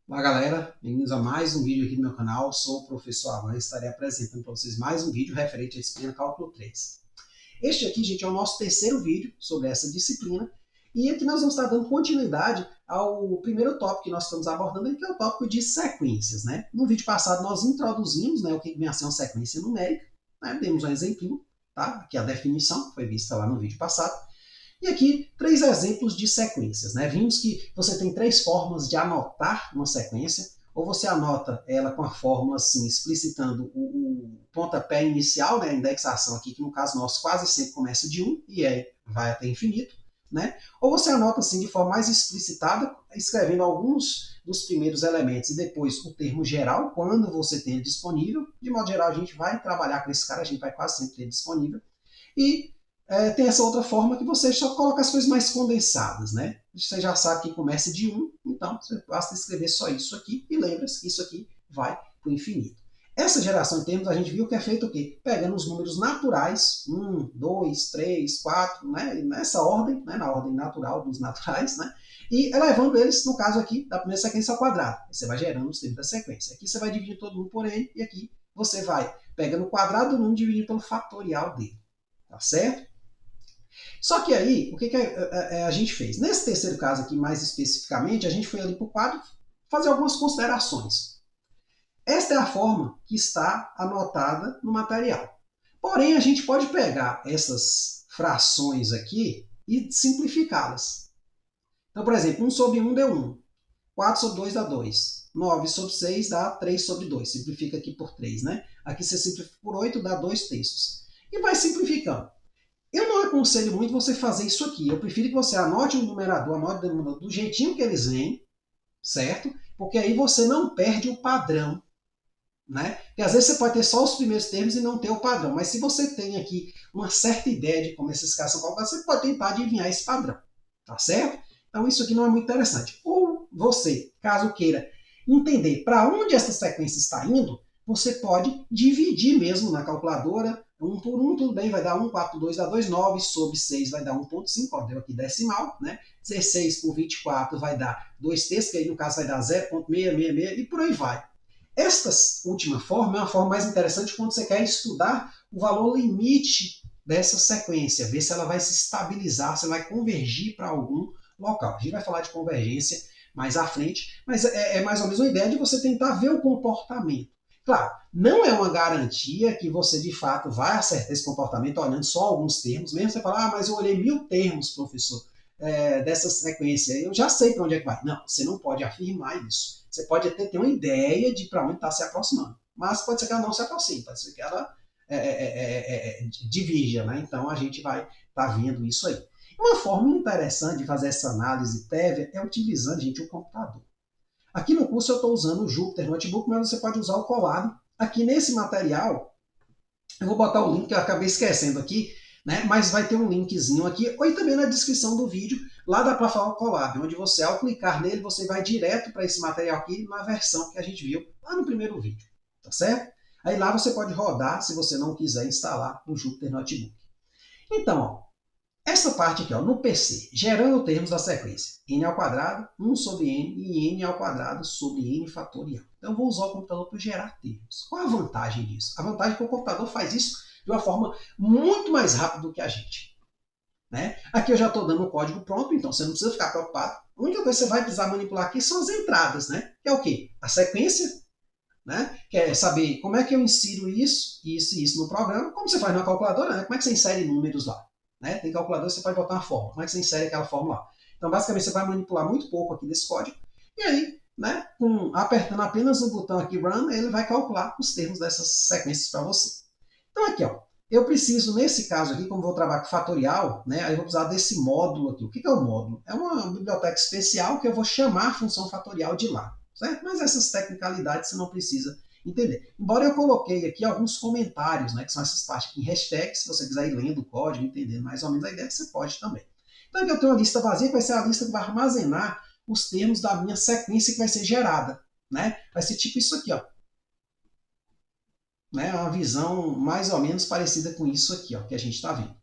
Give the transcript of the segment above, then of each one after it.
Olá galera, bem-vindos a mais um vídeo aqui do meu canal. Sou o professor Alan e estarei apresentando para vocês mais um vídeo referente à disciplina Cálculo 3. Este aqui, gente, é o nosso terceiro vídeo sobre essa disciplina e aqui nós vamos estar dando continuidade ao primeiro tópico que nós estamos abordando, que é o tópico de sequências, né? No vídeo passado nós introduzimos, o que vem a ser uma sequência numérica, demos um exemplinho, tá? Aqui a definição foi vista lá no vídeo passado. E aqui, três exemplos de sequências. Vimos que você tem três formas de anotar uma sequência. Ou você anota ela com a fórmula assim, explicitando o pontapé inicial, a indexação aqui, que no caso nosso quase sempre começa de 1 e vai até infinito. Ou você anota assim de forma mais explicitada, escrevendo alguns dos primeiros elementos e depois o termo geral, quando você tem ele disponível. De modo geral, a gente vai trabalhar com esse cara, a gente vai quase sempre ter ele disponível. E tem essa outra forma que você só coloca as coisas mais condensadas, Você já sabe que começa de 1, então você basta escrever só isso aqui e lembra-se que isso aqui vai para o infinito. Essa geração em termos a gente viu que é feito o quê? Pegando os números naturais, 1, 2, 3, 4, nessa ordem, na ordem natural dos naturais, e elevando eles, no caso aqui, da primeira sequência ao quadrado. Você vai gerando os termos da sequência. Aqui você vai dividir todo mundo por n, e aqui você vai pegando o quadrado do número e dividindo pelo fatorial dele. Tá certo? Só que aí, o que a gente fez? Nesse terceiro caso aqui, mais especificamente, a gente foi ali para o quadro fazer algumas considerações. Esta é a forma que está anotada no material. Porém, a gente pode pegar essas frações aqui e simplificá-las. Então, por exemplo, 1 sobre 1 deu 1. 4 sobre 2 dá 2. 9 sobre 6 dá 3 sobre 2. Simplifica aqui por 3, Aqui você simplifica por 8, dá 2 terços. E vai simplificando. Eu não aconselho muito você fazer isso aqui. Eu prefiro que você anote o numerador, anote o denominador do jeitinho que eles vêm, certo? Porque aí você não perde o padrão, Porque às vezes você pode ter só os primeiros termos e não ter o padrão. Mas se você tem aqui uma certa ideia de como esses caras são calculados, você pode tentar adivinhar esse padrão, tá certo? Então isso aqui não é muito interessante. Ou você, caso queira entender para onde essa sequência está indo, você pode dividir mesmo na calculadora. 1 por 1, tudo bem, vai dar 1, 4 por 2 dá 2, 9 sobre 6 vai dar 1,5, ó, deu aqui decimal, 16 por 24 vai dar 2 terços, que aí no caso vai dar 0,666 e por aí vai. Esta última forma é uma forma mais interessante quando você quer estudar o valor limite dessa sequência, ver se ela vai se estabilizar, se ela vai convergir para algum local. A gente vai falar de convergência mais à frente, mas é mais ou menos uma ideia de você tentar ver o comportamento. Claro, não é uma garantia que você de fato vai acertar esse comportamento olhando só alguns termos, mesmo você falar, mas eu olhei 1000 termos, professor, dessa sequência, eu já sei para onde é que vai. Não, você não pode afirmar isso. Você pode até ter uma ideia de para onde está se aproximando, mas pode ser que ela não se aproxime, pode ser que ela divirja, Então a gente vai estar vendo isso aí. Uma forma interessante de fazer essa análise prévia é utilizando, gente, o computador. Aqui no curso eu estou usando o Jupyter Notebook, mas você pode usar o Colab. Aqui nesse material, eu vou botar o link que eu acabei esquecendo aqui, mas vai ter um linkzinho aqui, ou também na descrição do vídeo, lá dá para falar o Colab, onde você, ao clicar nele, você vai direto para esse material aqui, na versão que a gente viu lá no primeiro vídeo, tá certo? Aí lá você pode rodar, se você não quiser instalar o Jupyter Notebook. Então, ó, essa parte aqui, ó, no PC, gerando termos da sequência, n ao quadrado, 1 sobre n e n ao quadrado sobre n fatorial. Então eu vou usar o computador para gerar termos. Qual a vantagem disso? A vantagem é que o computador faz isso de uma forma muito mais rápida do que a gente. Aqui eu já estou dando o código pronto, então você não precisa ficar preocupado. A única coisa que você vai precisar manipular aqui são as entradas, que é o quê? A sequência, que é saber como é que eu insiro isso, isso e isso no programa, como você faz na calculadora, como é que você insere números lá. Tem calculadora, você pode botar uma fórmula. Como é que você insere aquela fórmula lá? Então, basicamente, você vai manipular muito pouco aqui desse código. E aí, apertando apenas o botão aqui, Run, ele vai calcular os termos dessas sequências para você. Então, aqui, ó, eu preciso, nesse caso aqui, como vou trabalhar com fatorial, aí eu vou precisar desse módulo aqui. O que é o módulo? É uma biblioteca especial que eu vou chamar a função fatorial de lá. Certo? Mas essas tecnicalidades você não precisa entender. Embora eu coloquei aqui alguns comentários, que são essas partes aqui em hashtag, se você quiser ir lendo o código, entendendo mais ou menos a ideia, você pode também. Então aqui eu tenho uma lista vazia, que vai ser a lista que vai armazenar os termos da minha sequência que vai ser gerada. Vai ser tipo isso aqui, ó. Uma visão mais ou menos parecida com isso aqui, ó, que a gente está vendo.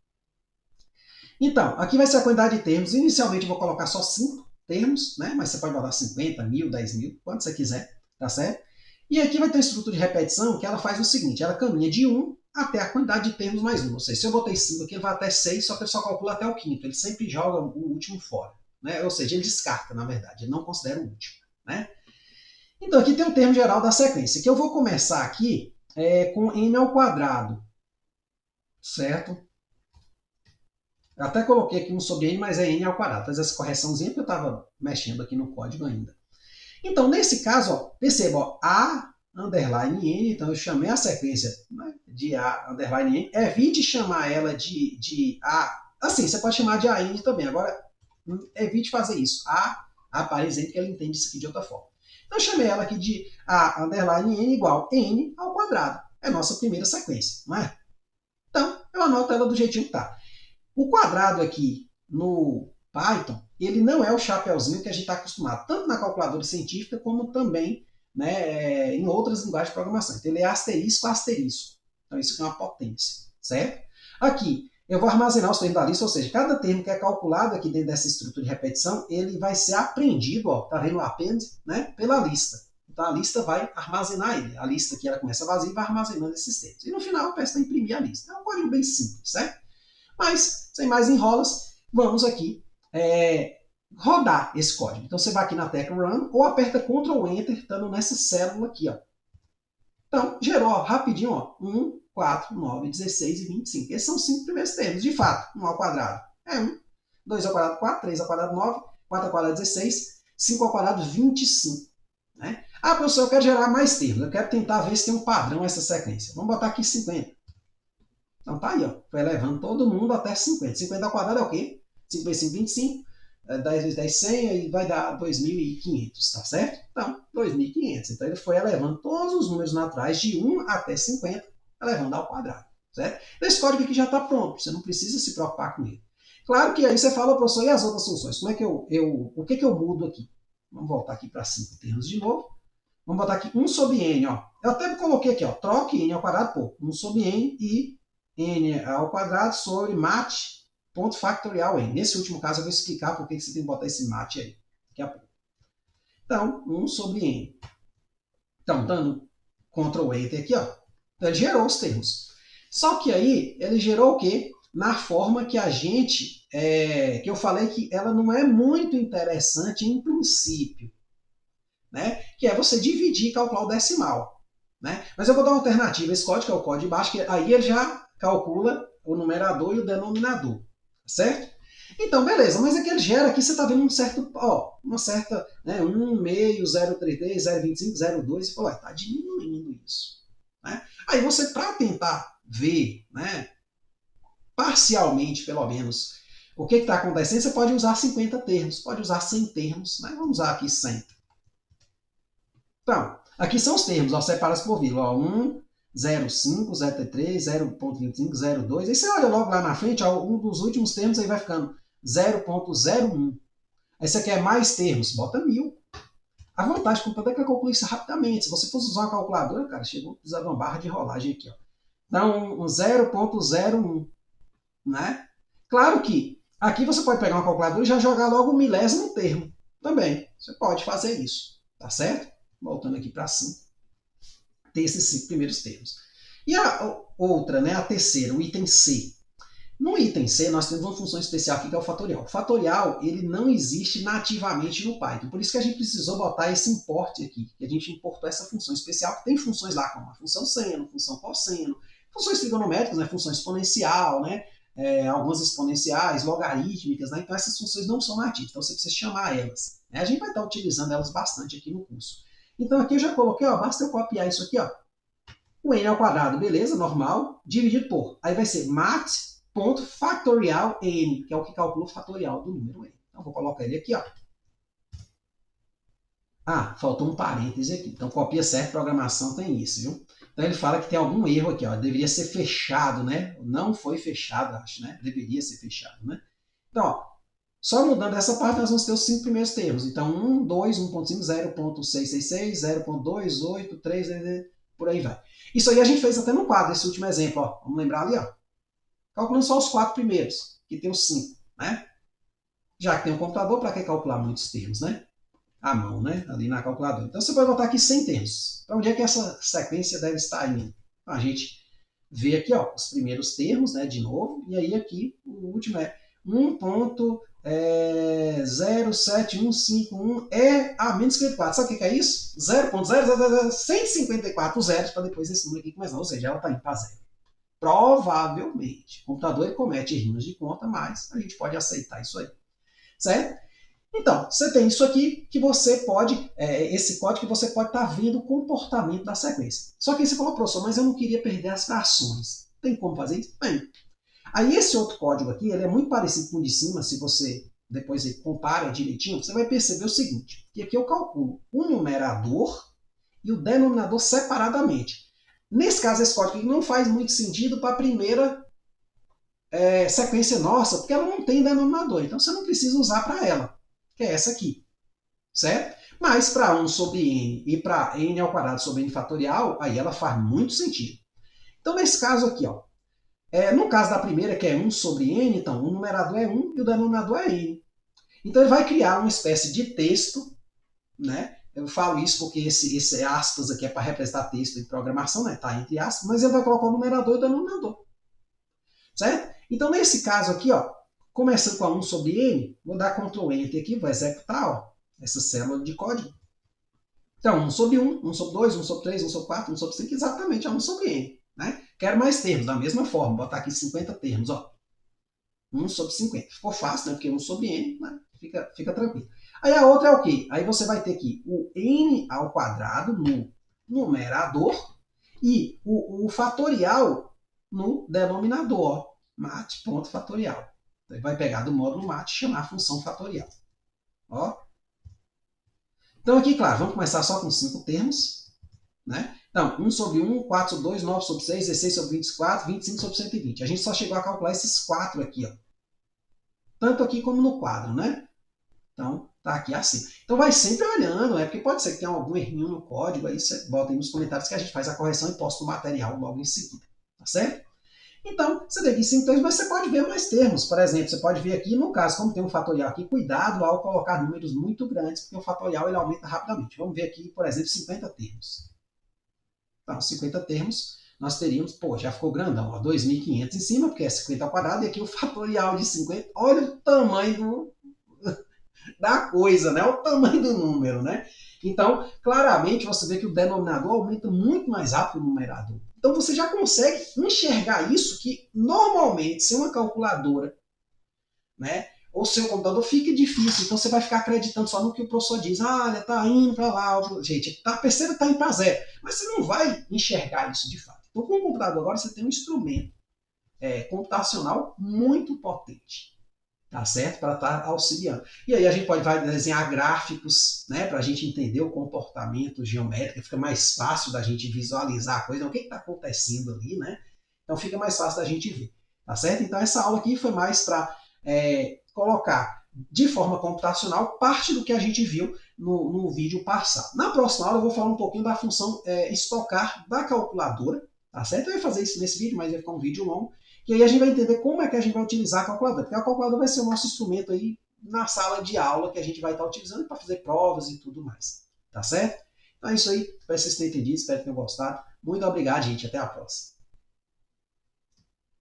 Então, aqui vai ser a quantidade de termos. Inicialmente eu vou colocar só 5, termos, né? Mas você pode botar 50, 1000, 10.000, quanto você quiser, tá certo? E aqui vai ter uma estrutura de repetição que ela faz o seguinte, ela caminha de 1 até a quantidade de termos mais 1. Ou seja, se eu botei 5 aqui, ele vai até 6, só que ele só calcula até o quinto. Ele sempre joga o último fora. Né? Ou seja, ele descarta, na verdade. Ele não considera o último. Né? Então, aqui tem o termo geral da sequência, que eu vou começar aqui com n ao quadrado. Certo? Eu até coloquei aqui 1 sobre n, mas é n ao quadrado. Fazer essa correçãozinha porque eu estava mexendo aqui no código ainda. Então, nesse caso, ó, perceba, ó, A underline n, então eu chamei a sequência, né, de A underline n. Evite chamar ela de A. Assim, você pode chamar de AN também. Agora, evite fazer isso. A para exemplo, que ela entende isso aqui de outra forma. Então, eu chamei ela aqui de A underline n igual n ao quadrado. É a nossa primeira sequência, não é? Então, eu anoto ela do jeitinho que está. O quadrado aqui no Python, ele não é o chapeuzinho que a gente está acostumado, tanto na calculadora científica como também, né, em outras linguagens de programação. Então, ele é asterisco, asterisco. Então, isso aqui é uma potência, certo? Aqui, eu vou armazenar os termos da lista, ou seja, cada termo que é calculado aqui dentro dessa estrutura de repetição, ele vai ser aprendido, ó, tá vendo o append, né, pela lista. Então, a lista vai armazenar ele. A lista aqui, ela começa vazia e vai armazenando esses termos. E no final, eu peço para imprimir a lista. É um código bem simples, certo? Mas, sem mais enrolas, vamos aqui rodar esse código. Então, você vai aqui na tecla Run ou aperta Ctrl Enter, estando nessa célula aqui. Ó. Então, gerou ó, rapidinho ó, 1, 4, 9, 16 e 25. Esses são os 5 primeiros termos. De fato, 1 ao quadrado é 1, 2 ao quadrado 4, 3 ao quadrado 9, 4 ao quadrado 16, 5 ao quadrado 25. Né? Ah, professor, eu quero gerar mais termos. Eu quero tentar ver se tem um padrão essa sequência. Vamos botar aqui 50. Então tá aí, ó. Foi elevando todo mundo até 50. 50 ao quadrado é o quê? 5 vezes 5, 25. 10 vezes 10, 100, aí vai dar 2.500, tá certo? Então, 2.500. Então ele foi elevando todos os números naturais de 1 até 50, elevando ao quadrado, certo? Esse código aqui já está pronto, você não precisa se preocupar com ele. Claro que aí você fala, professor, e as outras funções? Como é que o que eu mudo aqui? Vamos voltar aqui para 5 termos de novo. Vamos botar aqui 1 sobre n, ó. Eu até coloquei aqui, ó, troque n ao quadrado por 1 sobre n e n ao quadrado sobre mat.factorial n. Nesse último caso, eu vou explicar por que você tem que botar esse mat aí. Daqui a pouco. Então, 1 sobre n. Então, dando Ctrl Enter aqui, ó, ele gerou os termos. Só que aí, ele gerou o quê? Na forma que a gente, que eu falei que ela não é muito interessante em princípio. Né? Que é você dividir e calcular o decimal. Né? Mas eu vou dar uma alternativa. Esse código, que é o código de baixo, que aí ele já calcula o numerador e o denominador, certo? Então, beleza, mas aqui ele gera, aqui você está vendo um certo, ó, uma certa, né, 1, meio, 0,33, 0,25, 0,2, e falou, está diminuindo isso. Né? Aí você, para tentar ver, né, parcialmente, pelo menos, o que está acontecendo, você pode usar 50 termos, pode usar 100 termos, né? Vamos usar aqui 100. Então, aqui são os termos, ó, separados por vírgula, ó, 1, 0,5, 0,3, 0,25, 0,2. Aí você olha logo lá na frente, ó, um dos últimos termos aí vai ficando 0,01. Aí você quer mais termos, bota 1000. A vantagem do computador é que calcula isso rapidamente. Se você fosse usar uma calculadora, cara, chegou a precisar de uma barra de rolagem aqui. Ó. Então, 0,01. Né? Claro que aqui você pode pegar uma calculadora e já jogar logo o milésimo termo também. Você pode fazer isso, tá certo? Voltando aqui para cima. Tem esses 5 primeiros termos. E a outra, né, a terceira, o item C. No item C, nós temos uma função especial aqui que é o fatorial. O fatorial, ele não existe nativamente no Python. Por isso que a gente precisou botar esse import aqui. Que a gente importou essa função especial, que tem funções lá como a função seno, função cosseno, funções trigonométricas, né, função exponencial, né, algumas exponenciais, logarítmicas. Né, então essas funções não são nativas, então você precisa chamar elas. Né, a gente vai estar utilizando elas bastante aqui no curso. Então aqui eu já coloquei, ó, basta eu copiar isso aqui, ó. O n ao quadrado, beleza, normal, dividido por. Aí vai ser mat.factorial n, que é o que calcula o fatorial do número n. Então vou colocar ele aqui, ó. Ah, faltou um parêntese aqui. Então copia certo, programação tem isso, viu? Então ele fala que tem algum erro aqui, ó. Deveria ser fechado, né? Não foi fechado, acho, né? Deveria ser fechado, né? Então, ó. Só mudando essa parte, nós vamos ter os 5 primeiros termos. Então, 1, 2, 1.5, 0.666, 0.28, 3, por aí vai. Isso aí a gente fez até no quadro, esse último exemplo. Ó. Vamos lembrar ali, ó. Calculando só os 4 primeiros, que tem os 5. Né? Já que tem um computador, para que calcular muitos termos, né? À mão, né? Ali na calculadora. Então você pode botar aqui 100 termos. Para onde é que essa sequência deve estar indo? Então, a gente vê aqui, ó, os primeiros termos, né? De novo. E aí aqui, o último é 1.07151 é a menos 54. Sabe o que é isso? 0.0000154 zeros para depois esse número aqui começar. Ou seja, ela está indo para zero. Provavelmente. O computador ele comete erros de conta, mas a gente pode aceitar isso aí. Certo? Então, você tem isso aqui que você pode, esse código que você pode estar vendo o comportamento da sequência. Só que aí você falou, professor, mas eu não queria perder as frações. Tem como fazer isso? Bem, aí esse outro código aqui, ele é muito parecido com o de cima, se você depois compara direitinho, você vai perceber o seguinte, que aqui eu calculo o numerador e o denominador separadamente. Nesse caso, esse código aqui não faz muito sentido para a primeira sequência nossa, porque ela não tem denominador, então você não precisa usar para ela, que é essa aqui, certo? Mas para 1 sobre n e para n ao quadrado sobre n fatorial, aí ela faz muito sentido. Então, nesse caso aqui, ó, no caso da primeira, que é 1 sobre n, então o numerador é 1 e o denominador é n. Então, ele vai criar uma espécie de texto, né? Eu falo isso porque esse aspas aqui é para representar texto em programação, né? Tá entre aspas, mas ele vai colocar o numerador e o denominador, certo? Então, nesse caso aqui, ó, começando com a 1 sobre n, vou dar Ctrl Enter aqui, vou executar ó, essa célula de código. Então, 1 sobre 1, 1 sobre 2, 1 sobre 3, 1 sobre 4, 1 sobre 5, exatamente a 1 sobre n. Né? Quero mais termos, da mesma forma, vou botar aqui 50 termos. Ó. 1 sobre 50. Ficou fácil, né? Porque 1 sobre n, né? Fica tranquilo. Aí a outra é o quê? Aí você vai ter aqui o n ao quadrado no numerador e o fatorial no denominador. Mat, ponto fatorial. Então, vai pegar do módulo mat e chamar a função fatorial. Ó. Então aqui, claro, vamos começar só com 5 termos. Né? Então, 1 sobre 1, 4 sobre 2, 9 sobre 6, 16 sobre 24, 25 sobre 120. A gente só chegou a calcular esses 4 aqui. Ó. Tanto aqui como no quadro. Né? Então, tá aqui assim. Então vai sempre olhando, porque pode ser que tenha algum errinho no código, aí você bota aí nos comentários que a gente faz a correção e posta o material logo em seguida. Tá certo? Então, você tem aqui 5 termos, mas você pode ver mais termos. Por exemplo, você pode ver aqui, no caso, como tem um fatorial aqui, cuidado ao colocar números muito grandes, porque o fatorial ele aumenta rapidamente. Vamos ver aqui, por exemplo, 50 termos. Então, 50 termos, nós teríamos, pô, já ficou grandão, ó, 2.500 em cima, porque é 50 ao quadrado, e aqui o fatorial de 50, olha o tamanho da coisa, né? O tamanho do número, né? Então, claramente, você vê que o denominador aumenta muito mais rápido que o numerador. Então, você já consegue enxergar isso, que normalmente, sem uma calculadora, né, ou seu computador, fica difícil. Então, você vai ficar acreditando só no que o professor diz. Ah, olha, tá indo para lá. Gente, perceba que tá indo para zero. Mas você não vai enxergar isso de fato. Então, com o computador agora, você tem um instrumento computacional muito potente. Tá certo? Para estar auxiliando. E aí a gente vai desenhar gráficos, né? Para a gente entender o comportamento geométrico, fica mais fácil da gente visualizar a coisa, o que está acontecendo ali, né? Então fica mais fácil da gente ver. Tá certo? Então essa aula aqui foi mais para colocar de forma computacional parte do que a gente viu no vídeo passado. Na próxima aula eu vou falar um pouquinho da função estocar da calculadora, tá certo? Eu ia fazer isso nesse vídeo, mas vai ficar um vídeo longo. E aí a gente vai entender como é que a gente vai utilizar a calculadora. Porque a calculadora vai ser o nosso instrumento aí na sala de aula que a gente vai estar utilizando para fazer provas e tudo mais. Tá certo? Então é isso aí. Espero que vocês tenham entendido. Espero que tenham gostado. Muito obrigado, gente. Até a próxima.